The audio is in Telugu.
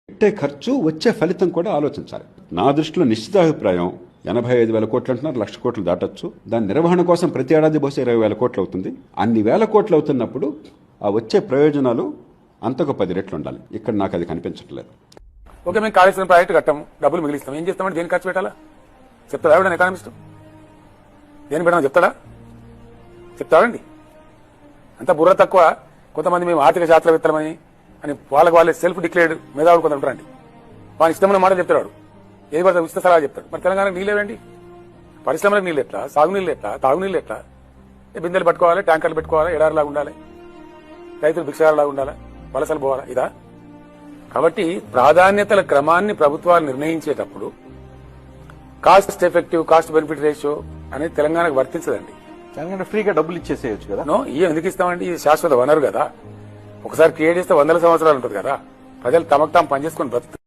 పెట్టే ఖర్చు వచ్చే ఫలితం కూడా ఆలోచించాలి. నా దృష్టిలో నిశ్చితాభిప్రాయం 85,000 కోట్లు అంటున్నారు, 1,00,000 కోట్లు దాటొచ్చు. దాని నిర్వహణ కోసం ప్రతి ఏడాది బహుశా 20,000 కోట్లు అవుతుంది. అన్ని వేల కోట్లు అవుతున్నప్పుడు ఆ వచ్చే ప్రయోజనాలు అంతకు 10 రెట్లు ఉండాలి. ఇక్కడ నాకు అది కనిపించట్లేదు. ఓకే, మేము కాళేశ్వరం ప్రాజెక్టు కట్టాము, డబ్బులు మిగిలిస్తాం, ఏం చేస్తామంటే దేని ఖర్చు పెట్టాలా చెప్తాడా ఎవడన్నా ఎకానమిస్ట్? దేని పెట్టామని చెప్తాడండి? అంత బుర్ర తక్కువ. కొంతమంది మేము ఆర్థిక శాస్త్రవేత్తలమని అని వాళ్ళే సెల్ఫ్ డిక్లేర్డ్ మేధావులు కొంత ఉంటారండి. వాని ఇష్టమైన మాట చెప్తాడు, ఏది పడితే ఉచిత సలహా చెప్తాడు. మరి తెలంగాణకు నీళ్ళేవండి, పరిశ్రమలకు నీళ్ళు ఎట్లా, సాగునీళ్ళు ఎట్లా, తాగునీళ్ళు ఎట్లా? బిందెలు పట్టుకోవాలి, ట్యాంకర్లు పెట్టుకోవాలి, ఎడారిలాగా ఉండాలి, రైతులు భిక్షగారిలాగా ఉండాలి, వలసలు పోవాలా? ఇదా? కాబట్టి ప్రాధాన్యతల క్రమాన్ని ప్రభుత్వాలు నిర్ణయించేటప్పుడు cost effective, cost benefit ratio అనేది తెలంగాణకు వర్తించదండి. తెలంగాణ ఫ్రీగా డబ్బులు ఇచ్చేసేయచ్చు కదా. ఎందుకు ఇస్తామండి? ఇది శాశ్వత వనరు కదా. ఒకసారి క్రియేట్ చేస్తే 100 సంవత్సరాలు ఉంటుంది కదా. ప్రజలు తమకు తాము పనిచేసుకుని బ్రతుకు